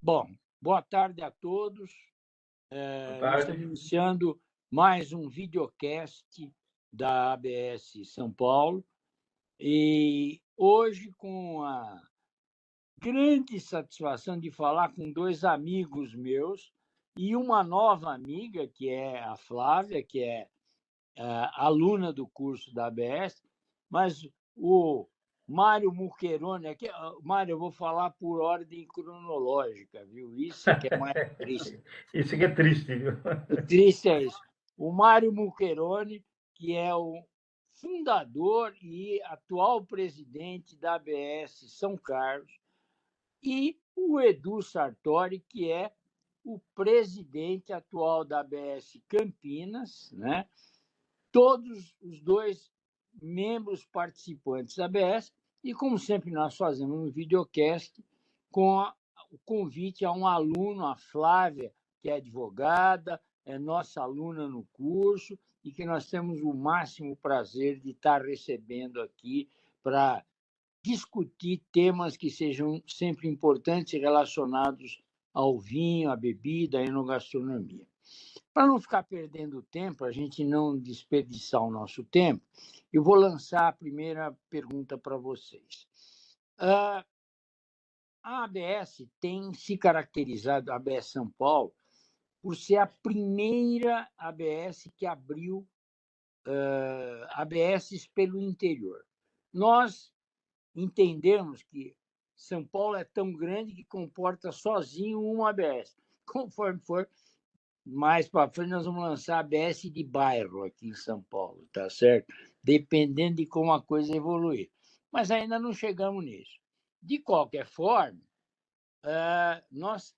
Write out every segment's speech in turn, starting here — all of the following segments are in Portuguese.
Bom, boa tarde a todos. Nós estamos iniciando mais um videocast da ABS São Paulo e hoje com a grande satisfação de falar com dois amigos meus e uma nova amiga, que é a Flávia, que é aluna do curso da ABS, mas o Mário Muccherone, aqui, Mário, eu vou falar por ordem cronológica, viu? Isso que é mais triste. Isso que é triste, viu? O triste é isso. O Mário Muccherone, que é o fundador e atual presidente da ABS São Carlos, e o Edu Sartori, que é o presidente atual da ABS Campinas, né? Todos os dois membros participantes da ABS, e, como sempre, nós fazemos um videocast com o convite a um aluno, a Flávia, que é advogada, é nossa aluna no curso, e que nós temos o máximo prazer de estar recebendo aqui para discutir temas que sejam sempre importantes relacionados ao vinho, à bebida, à enogastronomia. Para não ficar perdendo tempo, a gente não desperdiçar o nosso tempo, eu vou lançar a primeira pergunta para vocês. A ABS tem se caracterizado, a ABS São Paulo, por ser a primeira ABS que abriu ABS pelo interior. Nós entendemos que São Paulo é tão grande que comporta sozinho uma ABS. Conforme for mais para frente, nós vamos lançar a ABS de bairro aqui em São Paulo, tá certo? Dependendo de como a coisa evoluir. Mas ainda não chegamos nisso. De qualquer forma, nós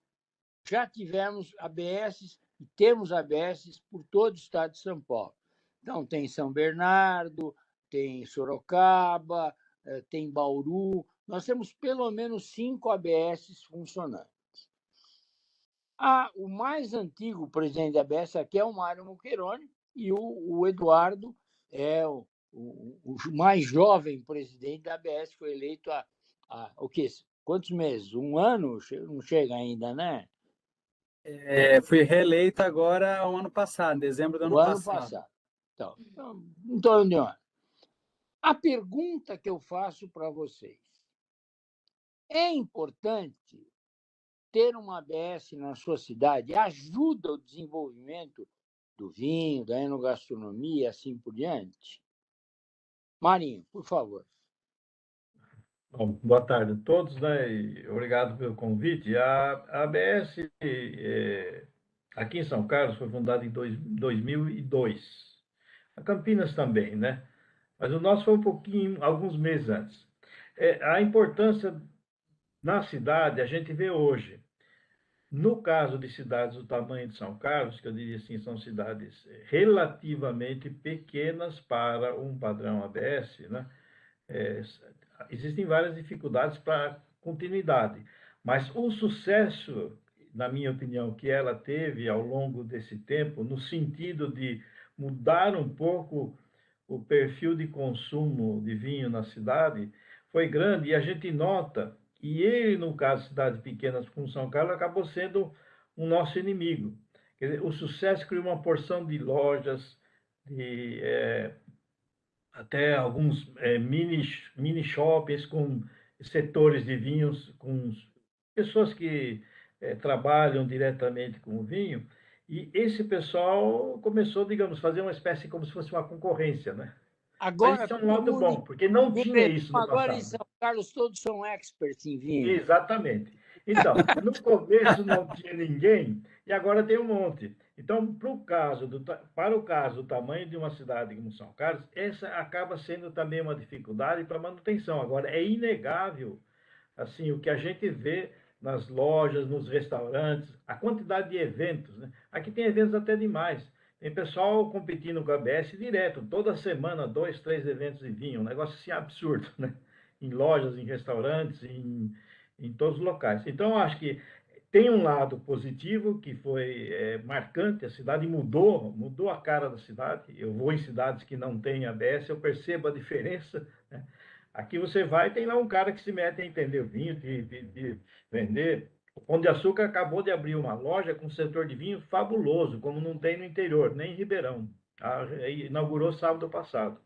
já tivemos ABS e temos ABS por todo o estado de São Paulo. Então, tem São Bernardo, tem Sorocaba, tem Bauru. Nós temos pelo menos 5 ABS funcionando. O mais antigo presidente da ABS aqui é o Mário Muccherone, e o Eduardo é o mais jovem presidente da ABS, foi eleito há o quê? Quantos meses? Um ano? Não chega ainda, né? Fui reeleito agora o ano passado, dezembro do ano passado. O ano passado. Então, em torno de um ano. A pergunta que eu faço para vocês: é importante ter uma ABS na sua cidade? Ajuda o desenvolvimento do vinho, da enogastronomia e assim por diante? Marinho, por favor. Bom, boa tarde a todos, né? E obrigado pelo convite. A ABS aqui em São Carlos foi fundada em 2002. A Campinas também, né? Mas o nosso foi um pouquinho, alguns meses antes. A importância na cidade a gente vê hoje. No caso de cidades do tamanho de São Carlos, que eu diria assim, são cidades relativamente pequenas para um padrão ABS, né? Existem várias dificuldades para continuidade, mas o sucesso, na minha opinião, que ela teve ao longo desse tempo, no sentido de mudar um pouco o perfil de consumo de vinho na cidade, foi grande, e a gente nota, e ele, no caso de cidades pequenas como São Carlos, acabou sendo o nosso inimigo. Quer dizer, o sucesso criou uma porção de lojas, de até alguns mini shoppings com setores de vinhos, com pessoas que trabalham diretamente com o vinho, e esse pessoal começou, digamos, a fazer uma espécie como se fosse uma concorrência, né? Agora, mas isso é um lado bom, porque não tinha isso no agora passado. em São Carlos todos são experts em vinho. Exatamente. Então, no começo não tinha ninguém, e agora tem um monte. Então, para o caso do tamanho de uma cidade como São Carlos, essa acaba sendo também uma dificuldade para manutenção. Agora, é inegável assim, o que a gente vê nas lojas, nos restaurantes, a quantidade de eventos, né? Aqui tem eventos até demais. Tem pessoal competindo com a ABS direto, toda semana, 2, 3 eventos de vinho, um negócio assim absurdo, né? Em lojas, em restaurantes, em todos os locais. Então, eu acho que tem um lado positivo, que foi marcante, a cidade mudou a cara da cidade. Eu vou em cidades que não têm ABS, eu percebo a diferença, né? Aqui você vai, tem lá um cara que se mete a entender o vinho, de vender. O Pão de Açúcar acabou de abrir uma loja com um setor de vinho fabuloso, como não tem no interior, nem em Ribeirão. Inaugurou sábado passado.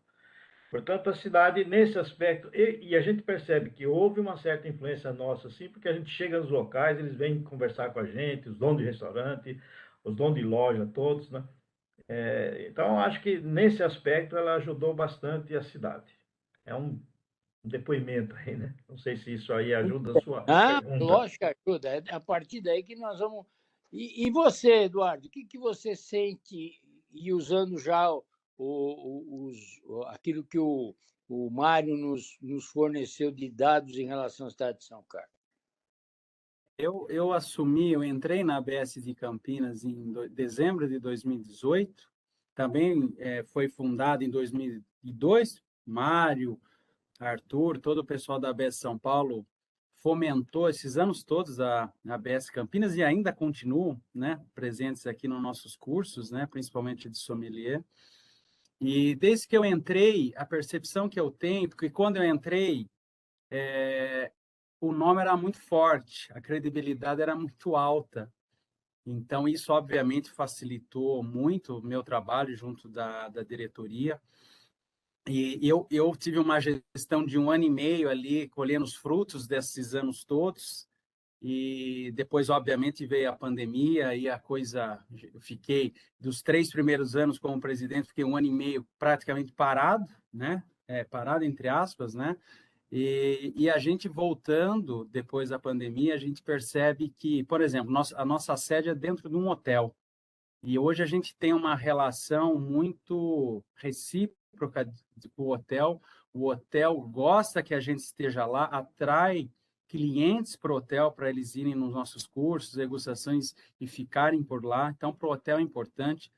Portanto, a cidade, nesse aspecto, e a gente percebe que houve uma certa influência nossa, sim, porque a gente chega nos locais, eles vêm conversar com a gente, os donos de restaurante, os donos de loja, todos, né? Então, acho que nesse aspecto ela ajudou bastante a cidade. É um depoimento aí, né? Não sei se isso aí ajuda a sua pergunta. Lógico que ajuda. É a partir daí que nós vamos. E você, Eduardo, o que você sente, e usando já aquilo que o Mário nos forneceu de dados em relação ao estado de São Carlos? Eu entrei na ABS de Campinas em dezembro de 2018, também foi fundada em 2002, Mário, Arthur, todo o pessoal da ABS São Paulo fomentou esses anos todos a ABS Campinas e ainda continuam, né, presentes aqui nos nossos cursos, né, principalmente de sommelier. E desde que eu entrei, a percepção que eu tenho, porque quando eu entrei, o nome era muito forte, a credibilidade era muito alta. Então, isso obviamente facilitou muito o meu trabalho junto da diretoria. E eu tive uma gestão de 1 ano e meio ali, colhendo os frutos desses anos todos. E depois, obviamente, veio a pandemia e a coisa. Eu fiquei, dos 3 primeiros anos como presidente, fiquei 1 ano e meio praticamente parado, né? Parado, entre aspas, né? E a gente voltando depois da pandemia, a gente percebe que, por exemplo, a nossa sede é dentro de um hotel. E hoje a gente tem uma relação muito recíproca com o hotel. O hotel gosta que a gente esteja lá, atrai clientes para o hotel para eles irem nos nossos cursos, degustações e ficarem por lá. Então, para o hotel é importante.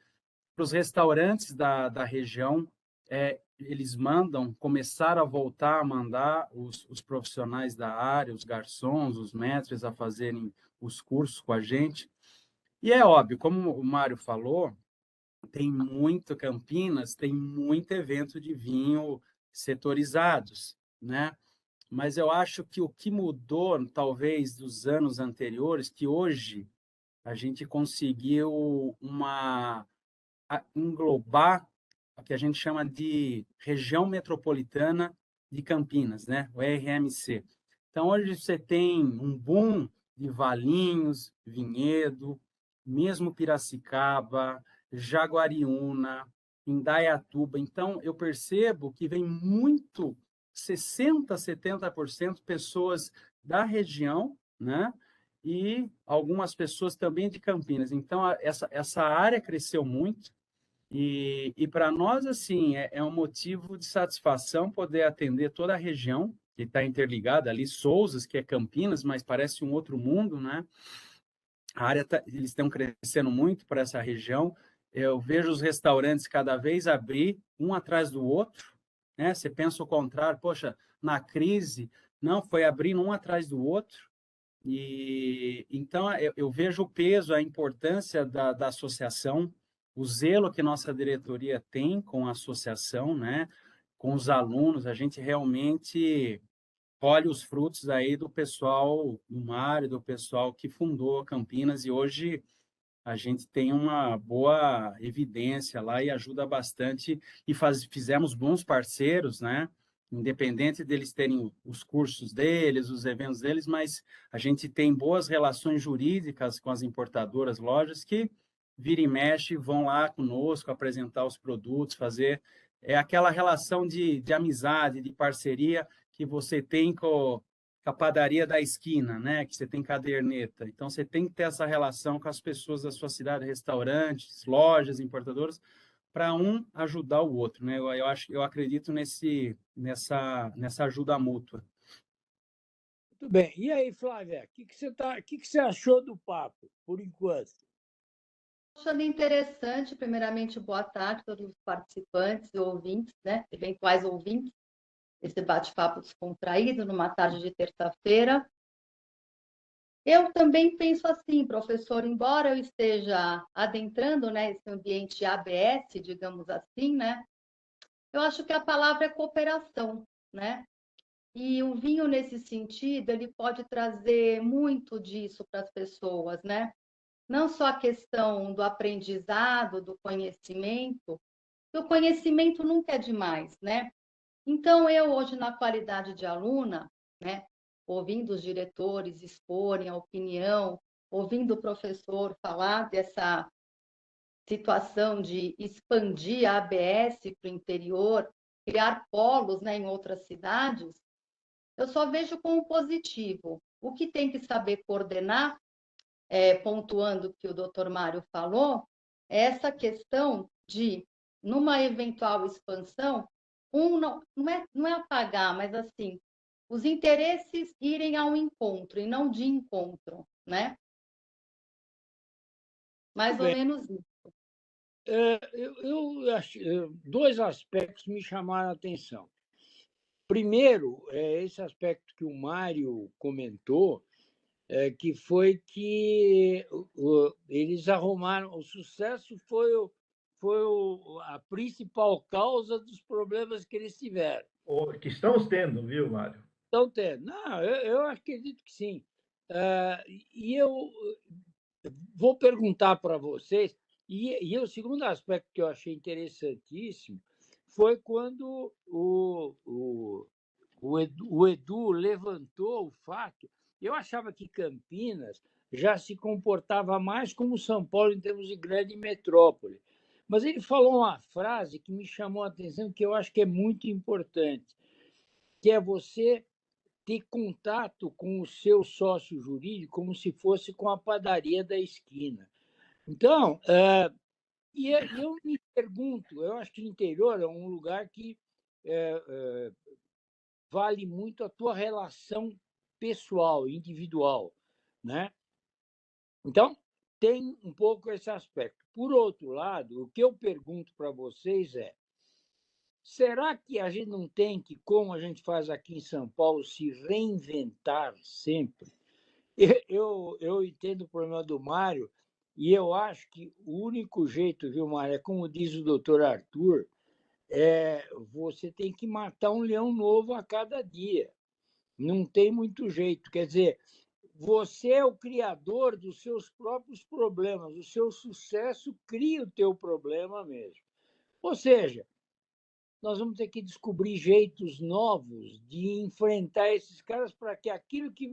Para os restaurantes da região, eles começaram a voltar a mandar os profissionais da área, os garçons, os maîtres, a fazerem os cursos com a gente. E é óbvio, como o Mário falou, tem muito Campinas, tem muito evento de vinho setorizados, né? Mas eu acho que o que mudou, talvez, dos anos anteriores, que hoje a gente conseguiu englobar o que a gente chama de região metropolitana de Campinas, né? O RMC. Então, hoje você tem um boom de Valinhos, Vinhedo, mesmo Piracicaba, Jaguariúna, Indaiatuba. Então, eu percebo que vem muito, 60%, 70% pessoas da região, né? E algumas pessoas também de Campinas. Então, essa área cresceu muito. E para nós, assim, é um motivo de satisfação poder atender toda a região, que está interligada ali, Sousas, que é Campinas, mas parece um outro mundo, né? A área eles estão crescendo muito para essa região. Eu vejo os restaurantes cada vez abrir um atrás do outro, né? Você pensa o contrário, poxa, na crise, não, foi abrindo um atrás do outro. E então eu vejo o peso, a importância da associação, o zelo que nossa diretoria tem com a associação, né? Com os alunos, a gente realmente colhe os frutos aí do pessoal do Mário, do pessoal que fundou Campinas, e hoje a gente tem uma boa evidência lá e ajuda bastante, e fizemos bons parceiros, né? Independente deles terem os cursos deles, os eventos deles, mas a gente tem boas relações jurídicas com as importadoras, lojas que vira e mexe, vão lá conosco apresentar os produtos, fazer aquela relação de amizade, de parceria que você tem com a padaria da esquina, né? Que você tem caderneta. Então, você tem que ter essa relação com as pessoas da sua cidade, restaurantes, lojas, importadoras, para um ajudar o outro, né? Eu acredito nessa ajuda mútua. Muito bem. E aí, Flávia, que você achou do papo, por enquanto? Achando interessante, primeiramente, boa tarde a todos os participantes e ouvintes, né? Eventuais ouvintes, esse bate-papo descontraído numa tarde de terça-feira. Eu também penso assim, professor, embora eu esteja adentrando, né, esse ambiente ABS, digamos assim, né? Eu acho que a palavra é cooperação, né? E o vinho, nesse sentido, ele pode trazer muito disso para as pessoas, né? Não só a questão do aprendizado, do conhecimento, que o conhecimento nunca é demais, né? Então, eu hoje, na qualidade de aluna, né, ouvindo os diretores exporem a opinião, ouvindo o professor falar dessa situação de expandir a ABS para o interior, criar polos, né, em outras cidades, eu só vejo como positivo. O que tem que saber coordenar, pontuando o que o doutor Mário falou, é essa questão de, numa eventual expansão, não é apagar, mas assim, os interesses irem ao encontro e não de encontro, né? Mais ou Bem, menos isso. dois aspectos me chamaram a atenção. Primeiro, esse aspecto que o Mário comentou, que foi que eles arrumaram, o sucesso foi a principal causa dos problemas que eles tiveram. Ou que estamos tendo, viu, Mário? Estão tendo. Não, eu acredito que sim. E eu vou perguntar para vocês, e o segundo aspecto que eu achei interessantíssimo foi quando o Edu levantou o fato. Eu achava que Campinas já se comportava mais como São Paulo em termos de grande metrópole. Mas ele falou uma frase que me chamou a atenção, que eu acho que é muito importante, que é você ter contato com o seu sócio jurídico como se fosse com a padaria da esquina. Então, eu me pergunto, eu acho que o interior é um lugar que vale muito a tua relação pessoal, individual, né? Então, tem um pouco esse aspecto. Por outro lado, o que eu pergunto para vocês é: será que a gente não tem que, como a gente faz aqui em São Paulo, se reinventar sempre? Eu entendo o problema do Mário e eu acho que o único jeito, viu, Mário, é como diz o doutor Arthur, você tem que matar um leão novo a cada dia. Não tem muito jeito. Quer dizer, você é o criador dos seus próprios problemas. O seu sucesso cria o teu problema mesmo. Ou seja, nós vamos ter que descobrir jeitos novos de enfrentar esses caras para que aquilo que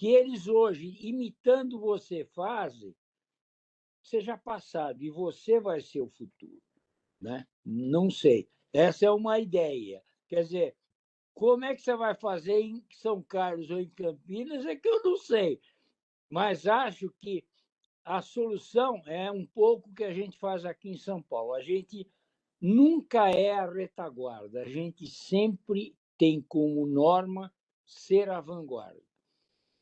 eles hoje, imitando você, fazem, seja passado e você vai ser o futuro, né? Não sei. Essa é uma ideia. Quer dizer, como é que você vai fazer em São Carlos ou em Campinas é que eu não sei, mas acho que a solução é um pouco o que a gente faz aqui em São Paulo. A gente nunca é a retaguarda, a gente sempre tem como norma ser a vanguarda.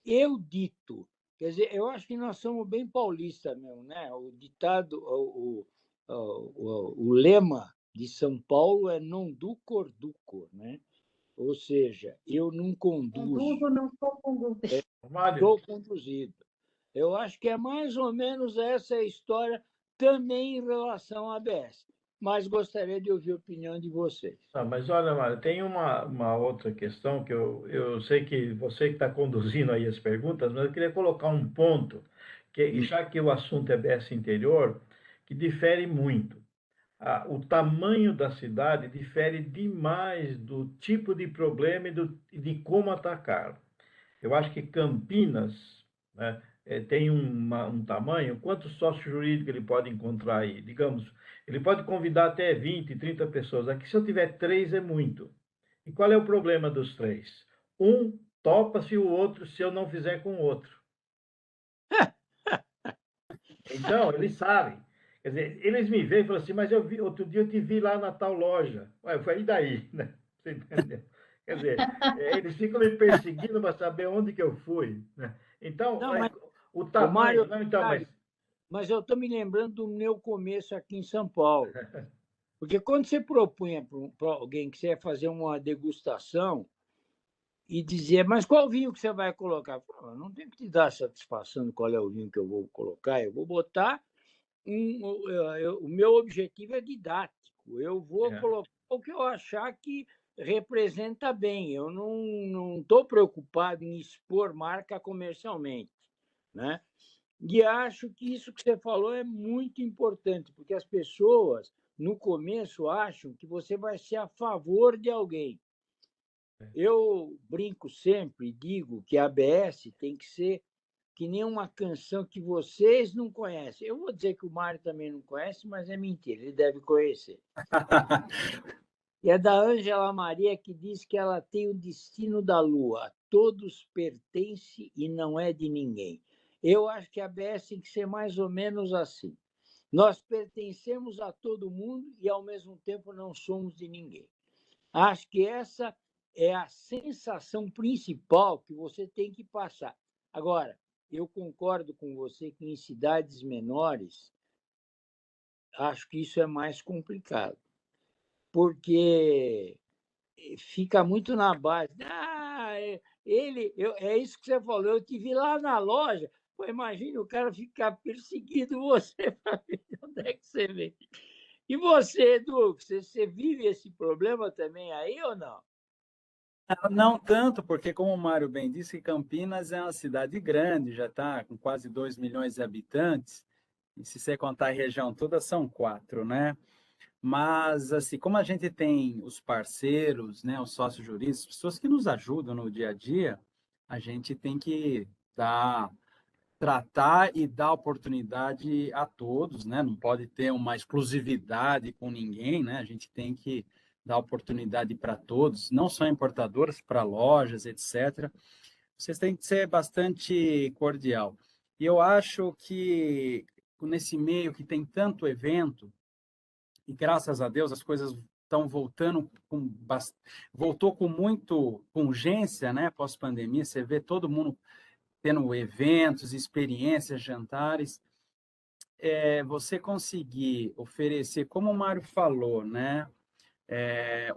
Eu dito, quer dizer, eu acho que nós somos bem paulistas mesmo, né? O ditado, o lema de São Paulo é non ducor ducor, né? Ou seja, eu não conduzo, Conduzo, não sou conduzido. Mário, sou conduzido. Eu acho que é mais ou menos essa a história também em relação à ABS, mas gostaria de ouvir a opinião de vocês. mas olha, Mário, tem uma outra questão que eu sei que você que está conduzindo aí as perguntas, mas eu queria colocar um ponto, que já que o assunto é BS interior, que difere muito. O tamanho da cidade difere demais do tipo de problema e de como atacar. Eu acho que Campinas, né, tem um tamanho, quantos sócios jurídicos ele pode encontrar aí? Digamos, ele pode convidar até 20, 30 pessoas. Aqui, se eu tiver 3, é muito. E qual é o problema dos 3? Um topa se o outro, se eu não fizer com o outro. Então, eles sabem. Quer dizer, eles me veem e falam assim, mas outro dia eu te vi lá na tal loja. Ué, eu falei, e daí? Né? Você entendeu? Quer dizer, eles ficam me perseguindo para saber onde que eu fui. Né? Então, Não, mas o o Mário, tamanho. Não, então, mas eu estou me lembrando do meu começo aqui em São Paulo. Porque quando você propunha para alguém que você ia fazer uma degustação e dizia, mas qual vinho que você vai colocar? Eu não tenho que te dar satisfação de qual é o vinho que eu vou colocar, eu vou botar o meu objetivo é didático. Eu vou colocar o que eu achar que representa bem. Eu não estou preocupado em expor marca comercialmente, né? E acho que isso que você falou é muito importante, porque as pessoas, no começo, acham que você vai ser a favor de alguém. Eu brinco sempre, digo que a ABS tem que ser que nem uma canção que vocês não conhecem. Eu vou dizer que o Mário também não conhece, mas é mentira, ele deve conhecer. E é da Ângela Maria, que diz que ela tem o destino da lua. A todos pertence e não é de ninguém. Eu acho que a ABS tem que ser mais ou menos assim. Nós pertencemos a todo mundo e, ao mesmo tempo, não somos de ninguém. Acho que essa é a sensação principal que você tem que passar. Agora, eu concordo com você que em cidades menores, acho que isso é mais complicado, porque fica muito na base. É isso que você falou, eu te vi lá na loja. Pô, imagine o cara ficar perseguindo você para ver onde é que você vem. E você, Edu, você vive esse problema também aí ou não? Não tanto, porque como o Mário bem disse, Campinas é uma cidade grande, já está com quase 2 milhões de habitantes, e se você contar a região toda, são 4, né? Mas, assim, como a gente tem os parceiros, né, os sócios jurídicos, pessoas que nos ajudam no dia a dia, a gente tem que tratar e dar oportunidade a todos, né? Não pode ter uma exclusividade com ninguém, né? A gente tem que dar oportunidade para todos, não só importadores, para lojas, etc. Vocês têm que ser bastante cordial. E eu acho que nesse meio que tem tanto evento, e graças a Deus as coisas estão voltando voltou com muito com urgência, né? Pós-pandemia, você vê todo mundo tendo eventos, experiências, jantares, você conseguir oferecer, como o Mário falou, né?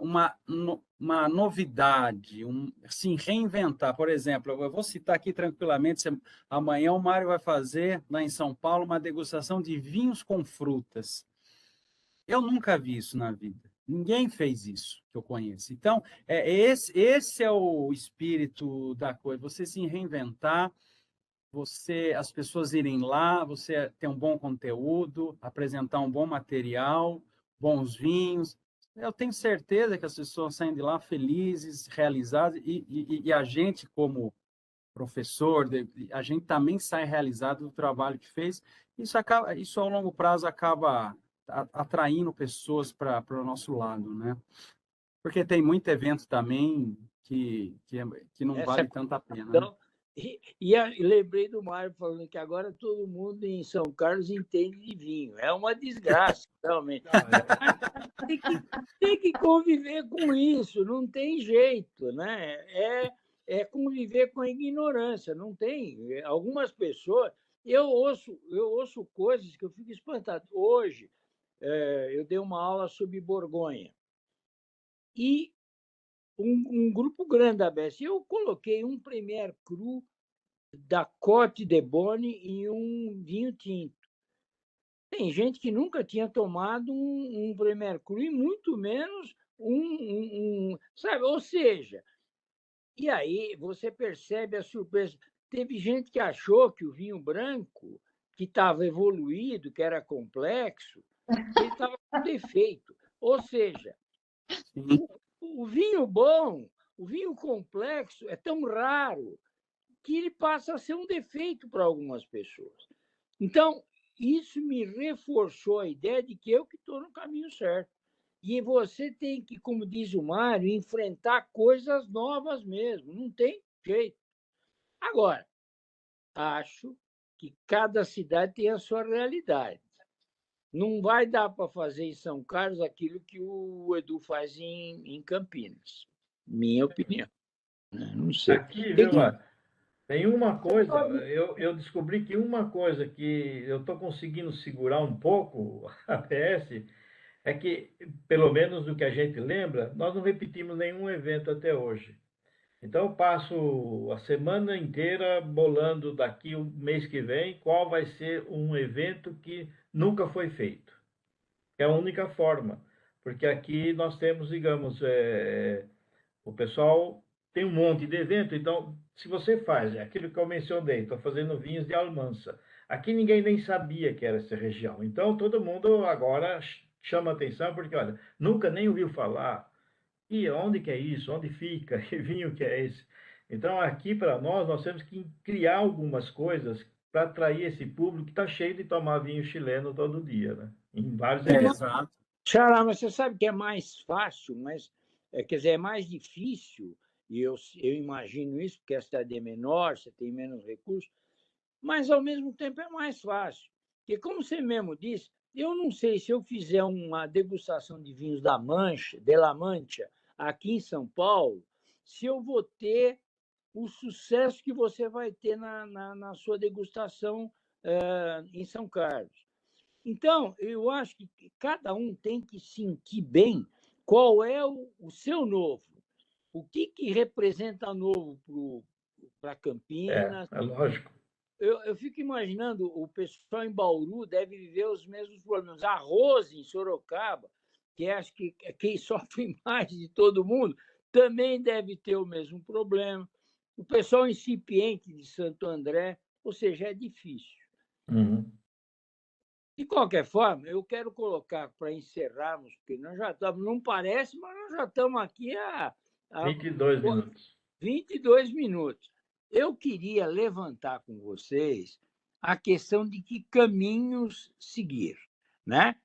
Uma novidade, assim, reinventar. Por exemplo, eu vou citar aqui tranquilamente, amanhã o Mário vai fazer, lá em São Paulo, uma degustação de vinhos com frutas. Eu nunca vi isso na vida. Ninguém fez isso que eu conheço. Então, esse é o espírito da coisa, você se reinventar, as pessoas irem lá, você ter um bom conteúdo, apresentar um bom material, bons vinhos. Eu tenho certeza que as pessoas saem de lá felizes, realizadas, e a gente, como professor, a gente também sai realizado do trabalho que fez. Isso ao longo prazo acaba atraindo pessoas para o nosso lado, né? Porque tem muito evento também que não Essa vale tanta pena, né? E lembrei do Mário falando que agora todo mundo em São Carlos entende de vinho. É uma desgraça, realmente. Tem que conviver com isso, não tem jeito, né? É conviver com a ignorância, não tem. Algumas pessoas. Eu ouço coisas que eu fico espantado. Hoje, eu dei uma aula sobre Borgonha. E um grupo grande da ABS. Eu coloquei um Premier Cru da Côte de Bonne em um vinho tinto. Tem gente que nunca tinha tomado um Premier Cru e muito menos sabe? Ou seja, e aí você percebe a surpresa. Teve gente que achou que o vinho branco, que estava evoluído, que era complexo, ele estava com defeito. Ou seja, o vinho bom, o vinho complexo é tão raro que ele passa a ser um defeito para algumas pessoas. Então, isso me reforçou a ideia de que eu que estou no caminho certo. E você tem que, como diz o Mário, enfrentar coisas novas mesmo. Não tem jeito. Agora, acho que cada cidade tem a sua realidade. Não vai dar para fazer em São Carlos aquilo que o Edu faz em Campinas. Minha opinião. Não sei. Aqui, viu, Mário? Tem uma coisa, eu descobri que uma coisa que eu estou conseguindo segurar um pouco a PS é que, pelo menos do que a gente lembra, nós não repetimos nenhum evento até hoje. Então, eu passo a semana inteira bolando daqui o mês que vem qual vai ser um evento que nunca foi feito. É a única forma, porque aqui nós temos, digamos, O pessoal tem um monte de evento, então, se você faz aquilo que eu mencionei, estou fazendo vinhos de Almansa. Aqui ninguém nem sabia que era essa região. Então, todo mundo agora chama atenção, porque, olha, nunca nem ouviu falar. E onde que é isso? Onde fica? Que vinho que é esse? Então, aqui para nós temos que criar algumas coisas para atrair esse público que está cheio de tomar vinho chileno todo dia, né? Em vários eventos. Exato. Xará, mas você sabe que é mais fácil, mas, quer dizer, é mais difícil, e eu imagino isso, porque a cidade é menor, você tem menos recursos, mas, ao mesmo tempo, é mais fácil. Porque, como você mesmo disse, eu não sei se eu fizer uma degustação de vinhos da Mancha, de La Mancha, aqui em São Paulo, se eu vou ter o sucesso que você vai ter na sua degustação em São Carlos. Então, eu acho que cada um tem que sentir bem qual é o seu novo. O que representa novo para Campinas. É lógico. Eu fico imaginando, o pessoal em Bauru deve viver os mesmos problemas. Arroz em Sorocaba, que acho que quem sofre mais de todo mundo, também deve ter o mesmo problema. O pessoal incipiente de Santo André, ou seja, é difícil. Uhum. De qualquer forma, eu quero colocar, para encerrarmos, porque nós já estamos, não parece, mas nós já estamos aqui há 22 minutos. 22 minutos. Eu queria levantar com vocês a questão de que caminhos seguir, né?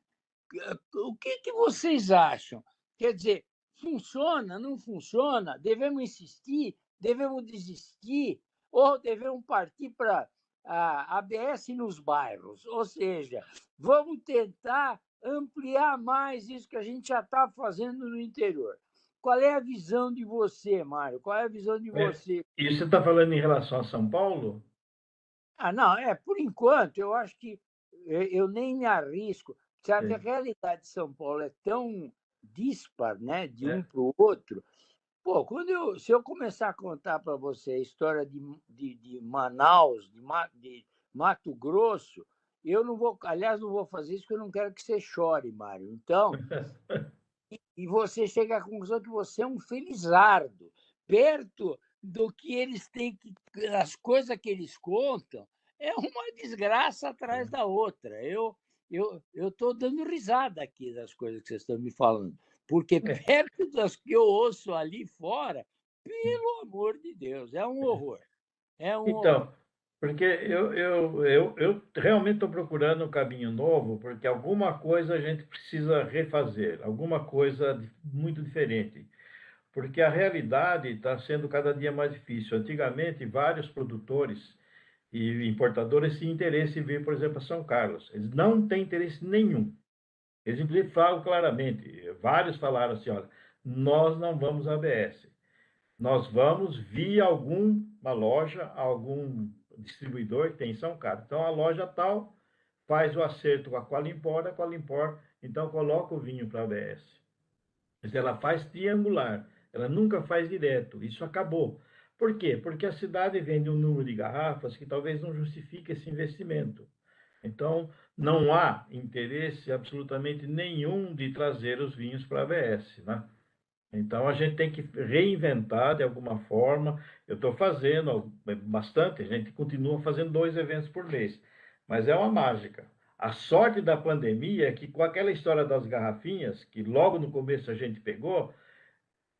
O que vocês acham? Quer dizer, funciona, não funciona? Devemos insistir? Devemos desistir? Ou devemos partir para a ABS nos bairros? Ou seja, vamos tentar ampliar mais isso que a gente já está fazendo no interior. Qual é a visão de você, Mário? Qual é a visão de você? E você está falando em relação a São Paulo? Não, por enquanto, eu acho que eu nem me arrisco. Sabe, a É. realidade de São Paulo é tão dispar, né, de um É. para o outro. Pô, se eu começar a contar para você a história de Manaus, de Mato Grosso, eu não vou, aliás, não vou fazer isso porque eu não quero que você chore, Mário. Então, e você chega à conclusão que você é um felizardo, perto do que eles têm que. As coisas que eles contam é uma desgraça atrás da outra. Eu estou dando risada aqui das coisas que vocês estão me falando, porque perto das que eu ouço ali fora, pelo amor de Deus, é um horror. É um horror. Então, porque eu realmente estou procurando um caminho novo, porque alguma coisa a gente precisa refazer, alguma coisa muito diferente. Porque a realidade está sendo cada dia mais difícil. Antigamente, vários produtores e importadores tinham interesse em vir, por exemplo, a São Carlos. Eles não têm interesse nenhum. Eles, inclusive, falam claramente. Vários falaram assim, olha, nós não vamos à ABS. Nós vamos via alguma loja, algum distribuidor que tem em São Carlos. Então, a loja tal faz o acerto com a Qualimpor, então coloca o vinho para a ABS. Mas ela faz triangular, ela nunca faz direto. Isso acabou. Por quê? Porque a cidade vende um número de garrafas que talvez não justifique esse investimento. Então, não há interesse absolutamente nenhum de trazer os vinhos para a ABS, né? Então, a gente tem que reinventar de alguma forma. Eu estou fazendo bastante, a gente continua fazendo 2 eventos por mês, mas é uma mágica. A sorte da pandemia é que, com aquela história das garrafinhas, que logo no começo a gente pegou,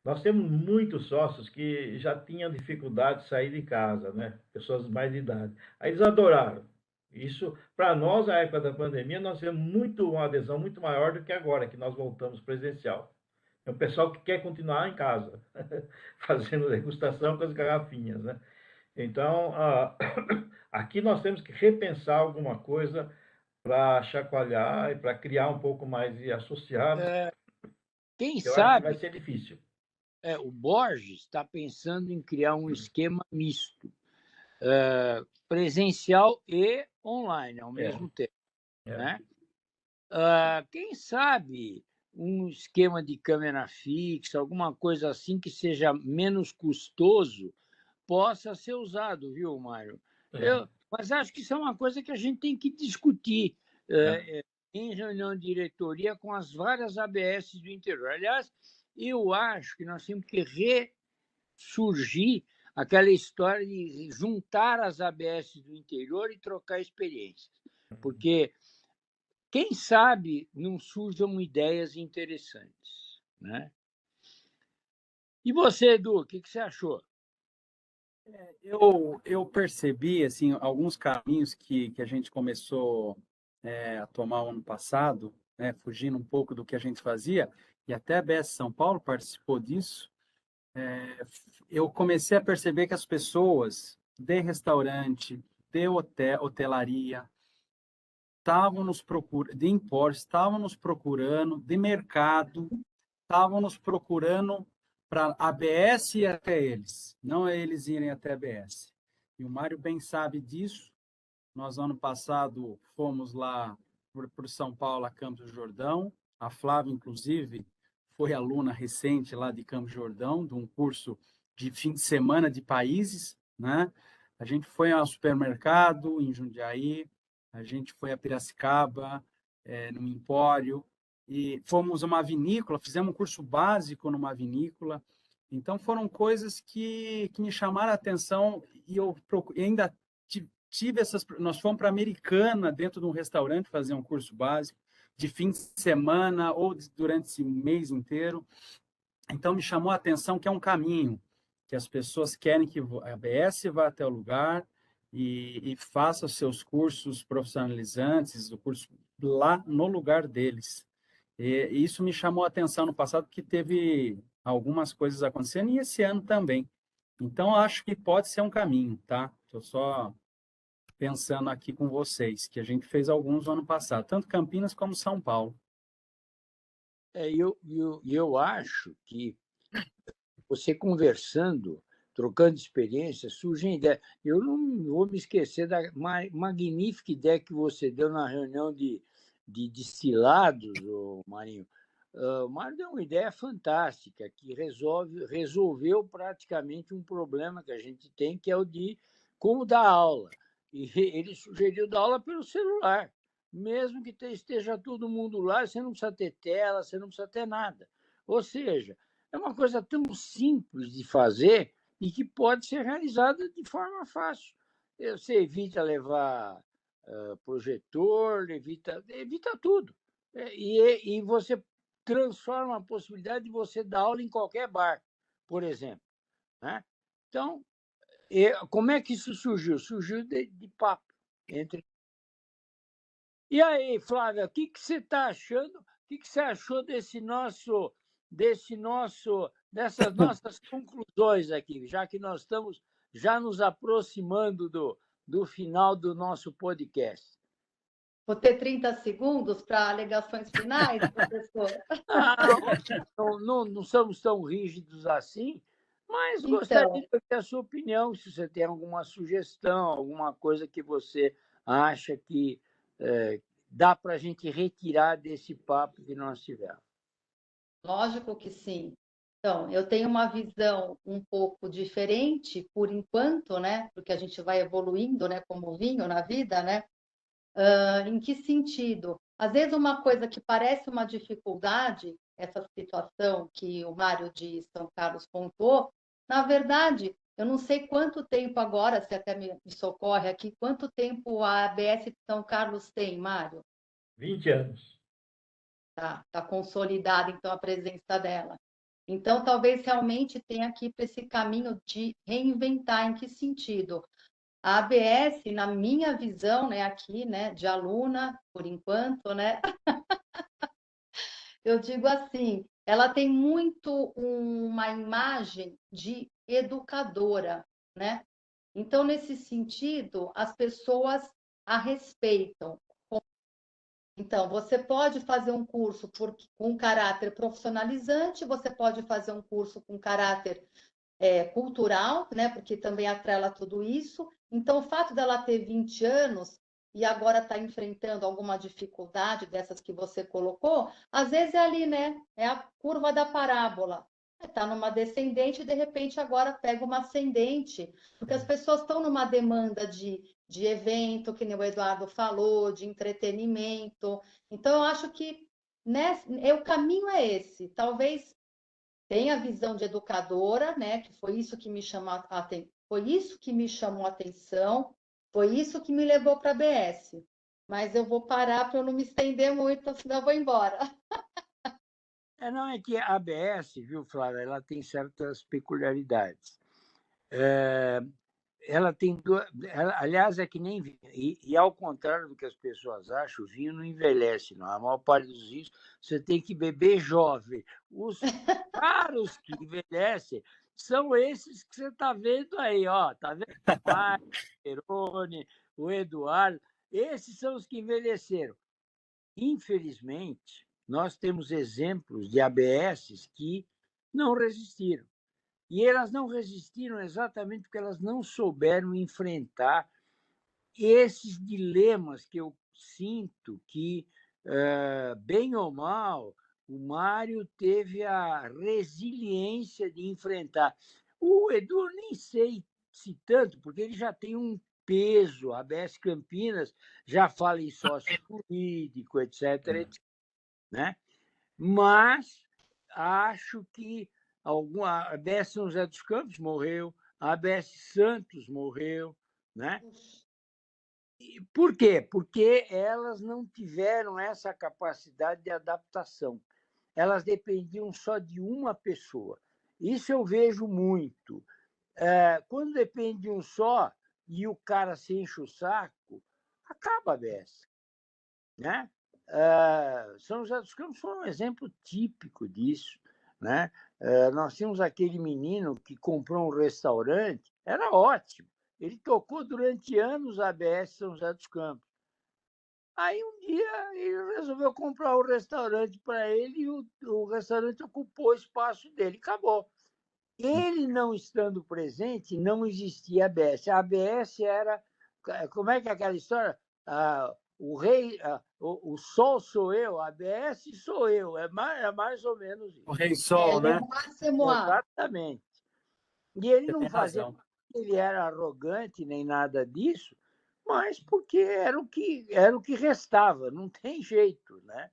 nós temos muitos sócios que já tinham dificuldade de sair de casa, né? Pessoas mais de idade. Aí eles adoraram. Isso, para nós, na época da pandemia, nós tivemos uma adesão muito maior do que agora, que nós voltamos presencial. É o pessoal que quer continuar em casa, fazendo degustação com as garrafinhas, né? Então, aqui nós temos que repensar alguma coisa para chacoalhar e para criar um pouco mais de associados. Quem Eu acho que vai sabe ser difícil. o Borges está pensando em criar um esquema misto, presencial e online ao mesmo tempo, né? Quem sabe um esquema de câmera fixa, alguma coisa assim que seja menos custoso, possa ser usado, viu, Mário? Mas acho que isso é uma coisa que a gente tem que discutir em reunião de diretoria com as várias ABS do interior. Aliás, eu acho que nós temos que ressurgir aquela história de juntar as ABS do interior e trocar experiências. Porque, quem sabe, não surjam ideias interessantes, né? E você, Edu, o que você achou? Eu percebi assim, alguns caminhos que a gente começou a tomar o ano passado, né, fugindo um pouco do que a gente fazia, e até a BS São Paulo participou disso. Eu comecei a perceber que as pessoas de restaurante, de hotel, hotelaria, estavam nos procurando, de import, estavam nos procurando, de mercado, estavam nos procurando para a ABS ir até eles, não é eles irem até a ABS. E o Mário bem sabe disso. Nós, ano passado, fomos lá por São Paulo, a Campos do Jordão. A Flávia, inclusive, foi aluna recente lá de Campos do Jordão, de um curso de fim de semana de países, né? A gente foi ao supermercado em Jundiaí, a gente foi a Piracicaba, no Empório, e fomos a uma vinícola, fizemos um curso básico numa vinícola. Então, foram coisas que me chamaram a atenção e eu ainda tive essas. Nós fomos para a Americana, dentro de um restaurante, fazer um curso básico, de fim de semana ou durante esse mês inteiro. Então, me chamou a atenção que é um caminho, que as pessoas querem que a ABS vá até o lugar e faça os seus cursos profissionalizantes, o curso lá no lugar deles. E isso me chamou a atenção no passado, que teve algumas coisas acontecendo, e esse ano também. Então, acho que pode ser um caminho, tá? Estou só pensando aqui com vocês, que a gente fez alguns no ano passado, tanto Campinas como São Paulo. Eu acho que você conversando, trocando experiências, surgem ideias. Eu não vou me esquecer da magnífica ideia que você deu na reunião de destilados, Marinho. O Mário deu uma ideia fantástica, que resolveu praticamente um problema que a gente tem, que é o de como dar aula. E ele sugeriu dar aula pelo celular. Mesmo que esteja todo mundo lá, você não precisa ter tela, você não precisa ter nada. Ou seja, é uma coisa tão simples de fazer e que pode ser realizada de forma fácil. Você evita levar projetor, evita tudo. E você transforma a possibilidade de você dar aula em qualquer bar, por exemplo, né? Então, como é que isso surgiu? Surgiu de papo entre. E aí, Flávia, o que você está achando? O que você achou dessas nossas conclusões aqui, já que nós estamos já nos aproximando do final do nosso podcast? Vou ter 30 segundos para alegações finais, professor? Não somos tão rígidos assim, mas gostaria Então, de ter a sua opinião, se você tem alguma sugestão, alguma coisa que você acha que dá para a gente retirar desse papo que nós tivemos. lógico que sim. Então, eu tenho uma visão um pouco diferente, por enquanto, né? Porque a gente vai evoluindo, né? Como vinho na vida, né? Em que sentido? Às vezes, uma coisa que parece uma dificuldade, essa situação que o Mário de São Carlos contou, na verdade, eu não sei quanto tempo agora, se até me socorre aqui, quanto tempo a ABS de São Carlos tem, Mário? 20 anos. Tá consolidada, então, a presença dela. Então, talvez realmente tenha que ir para esse caminho de reinventar. Em que sentido? A ABS, na minha visão, né, aqui, né, de aluna, por enquanto, né, eu digo assim, ela tem muito uma imagem de educadora, né? Então, nesse sentido, as pessoas a respeitam. Então, você pode fazer um curso com caráter profissionalizante, você pode fazer um curso com caráter cultural, né? Porque também atrela tudo isso. Então, o fato dela ter 20 anos e agora está enfrentando alguma dificuldade dessas que você colocou, às vezes é ali, né? É a curva da parábola. Está numa descendente e, de repente, agora pega uma ascendente, porque as pessoas estão numa demanda de evento, que nem o Eduardo falou, de entretenimento. Então, eu acho que o caminho é esse. Talvez tem a visão de educadora, né? Que foi isso que me chamou a atenção, foi isso que me levou para a ABS. Mas eu vou parar para eu não me estender muito, senão eu vou embora. Não, é que a ABS, viu, Flávia, ela tem certas peculiaridades. Ela tem duas. Aliás, é que nem vinho. E ao contrário do que as pessoas acham, o vinho não envelhece, não. A maior parte dos vinhos você tem que beber jovem. Os raros que envelhecem são esses que você está vendo aí, ó. Está vendo? O Mário, o Peroni, o Eduardo. Esses são os que envelheceram. Infelizmente, nós temos exemplos de ABSs que não resistiram. E elas não resistiram exatamente porque elas não souberam enfrentar esses dilemas que eu sinto que, bem ou mal, o Mário teve a resiliência de enfrentar. O Edu, nem sei se tanto, porque ele já tem um peso, a ABS Campinas já fala em sócio jurídico, etc., etc., né? Mas acho que a ABS São José dos Campos morreu, a ABS Santos morreu, né? E por quê? Porque elas não tiveram essa capacidade de adaptação. Elas dependiam só de uma pessoa. Isso eu vejo muito. Quando depende de um só e o cara se enche o saco, acaba a ABS, né? São José dos Campos foi um exemplo típico disso, né? Nós tínhamos aquele menino que comprou um restaurante, era ótimo. Ele tocou durante anos a ABS São José dos Campos. Aí um dia ele resolveu comprar um restaurante para ele e o restaurante ocupou o espaço dele, acabou. Ele não estando presente, não existia a ABS. A ABS era. Como é que é aquela história? O rei, o sol sou eu, a ABS sou eu. É mais ou menos O isso. Rei Sol, né? Exatamente. E ele Você não tem fazia razão. porque ele era arrogante nem nada disso, mas porque era o que restava, não tem jeito, né?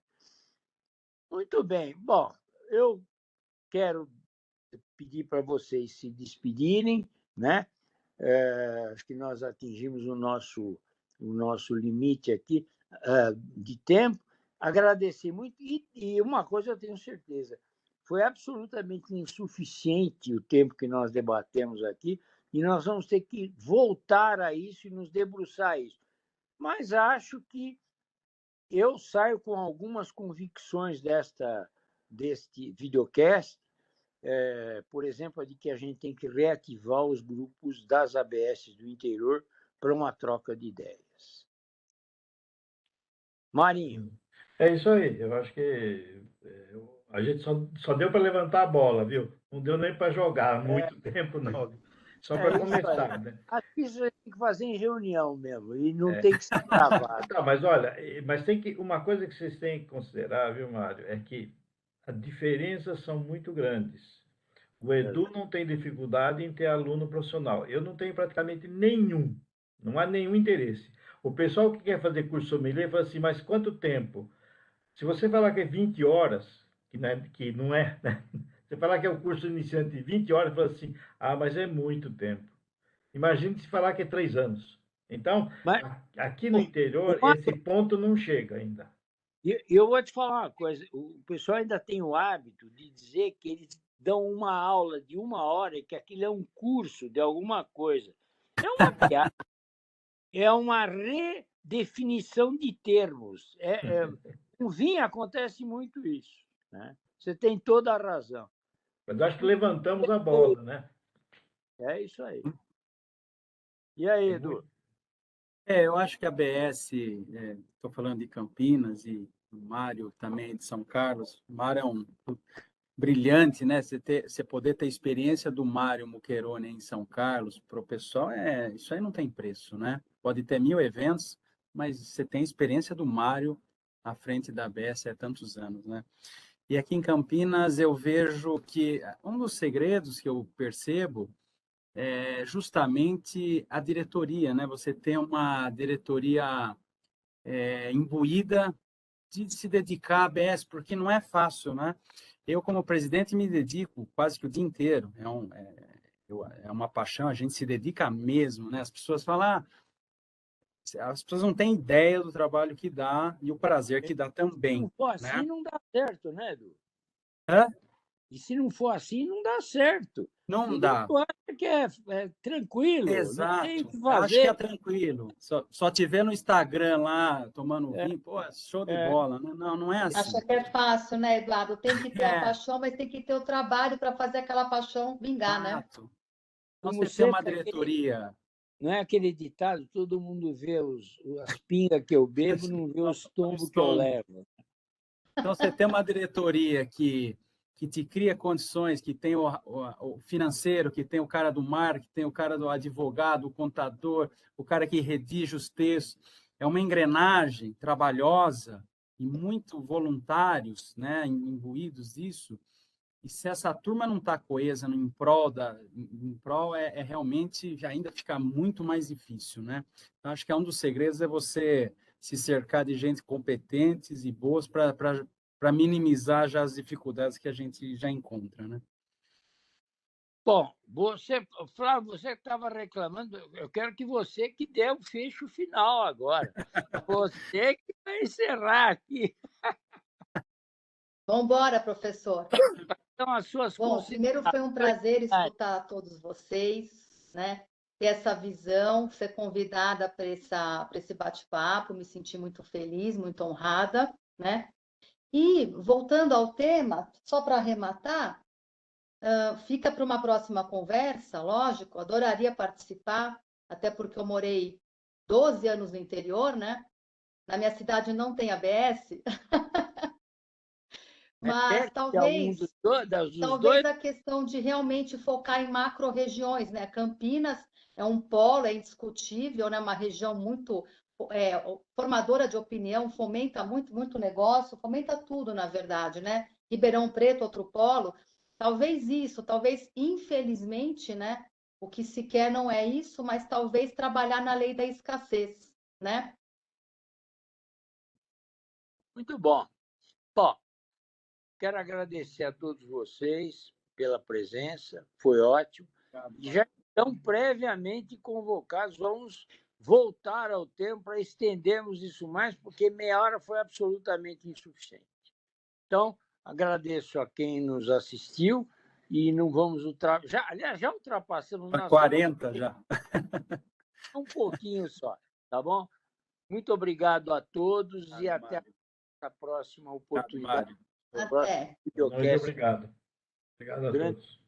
Muito bem. Bom, eu quero pedir para vocês se despedirem, né? Acho que nós atingimos o nosso limite aqui de tempo. Agradecer muito. E uma coisa eu tenho certeza: foi absolutamente insuficiente o tempo que nós debatemos aqui, e nós vamos ter que voltar a isso e nos debruçar a isso. Mas acho que eu saio com algumas convicções deste videocast, por exemplo, a de que a gente tem que reativar os grupos das ABS do interior para uma troca de ideias. Marinho. É isso aí. Eu acho que a gente só deu para levantar a bola, viu? Não deu nem para jogar muito tempo, não. Só para começar, né? Acho que isso a gente tem que fazer em reunião mesmo, e não tem que ser gravado. Tá, mas olha, uma coisa que vocês têm que considerar, viu, Mário, é que as diferenças são muito grandes. O Edu não tem dificuldade em ter aluno profissional. Eu não tenho praticamente nenhum. Não há nenhum interesse. O pessoal que quer fazer curso sommelier fala assim, mas quanto tempo? Se você falar que é 20 horas, que não é, né? Você falar que é o curso iniciante de 20 horas, fala assim, mas é muito tempo. Imagine se falar que é 3 anos. Então, Mas aqui no interior, esse ponto não chega ainda. eu vou te falar uma coisa: o pessoal ainda tem o hábito de dizer que eles dão uma aula de 1 hora e que aquilo é um curso de alguma coisa. É uma piada, é uma redefinição de termos. No vinho acontece muito isso, né? Você tem toda a razão. Mas acho que levantamos a bola, né? É isso aí. E aí, Edu? Eu acho que a ABS, estou falando de Campinas e o Mário também de São Carlos. O Mário é um brilhante, né? Você poder ter a experiência do Mário Muccherone em São Carlos, para o pessoal, isso aí não tem preço, né? Pode ter 1000 eventos, mas você tem a experiência do Mário à frente da ABS há tantos anos, né? E aqui em Campinas eu vejo que um dos segredos que eu percebo é justamente a diretoria, né? Você tem uma diretoria imbuída de se dedicar à ABS, porque não é fácil, né? Eu, como presidente, me dedico quase que o dia inteiro. É uma paixão, a gente se dedica mesmo, né? As pessoas falam, as pessoas não têm ideia do trabalho que dá e o prazer que dá Se também, não for assim, né? não dá certo, né, Edu? Hã? E se não for assim, não dá certo. Não Todo dá. mundo acha que é tranquilo, não tem o Exato. que Acho que é fazer. tranquilo. Só te ver no Instagram lá, tomando É, vinho, pô, show de é, bola. Não é Acha assim. que é fácil, né, Eduardo? Tem que ter a É, paixão, mas tem que ter o trabalho para fazer aquela paixão vingar, né? exato. Então, como você tem uma sempre, diretoria. não é aquele ditado, todo mundo vê as pingas que eu bebo, não vê os tombos que eu Estombo. levo. Então, você tem uma diretoria que te cria condições, que tem o financeiro, que tem o cara do marketing, tem o cara do advogado, o contador, o cara que redige os textos. É uma engrenagem trabalhosa e muito voluntários, né, imbuídos disso. E se essa turma não está coesa em prol realmente já ainda fica muito mais difícil, né? Então, acho que um dos segredos é você se cercar de gente competentes e boas para minimizar já as dificuldades que a gente já encontra, né? Bom, Flávio, você estava reclamando, eu quero que você que dê o fecho final agora. Você que vai encerrar aqui. Vamos embora, professor. Então, as suas Bom, primeiro foi um considerações. prazer escutar todos vocês, né? Ter essa visão, ser convidada para esse bate-papo, me senti muito feliz, muito honrada, né? E, voltando ao tema, só para arrematar, fica para uma próxima conversa, lógico, adoraria participar, até porque eu morei 12 anos no interior, né? Na minha cidade não tem ABS, mas Repete algum dos talvez dois. a questão de realmente focar em macro-regiões, né? Campinas é um polo, é indiscutível, né? Uma região muito formadora de opinião, fomenta muito negócio, fomenta tudo, na verdade, né? Ribeirão Preto, outro polo. Talvez isso, talvez, infelizmente, né? O que se quer não é isso, mas talvez trabalhar na lei da escassez, né? Muito bom. Bom, quero agradecer a todos vocês pela presença, foi ótimo. E já estão previamente convocados, vamos voltar ao tempo para estendermos isso mais, porque meia hora foi absolutamente insuficiente. Então, agradeço a quem nos assistiu e não vamos ultrapassar. Aliás, já ultrapassamos, nós 40 já. um pouquinho só, tá bom? Muito obrigado a todos e até a próxima oportunidade. Mário. O próximo Até. Boa noite, videocast. obrigado. Obrigado a Grande todos.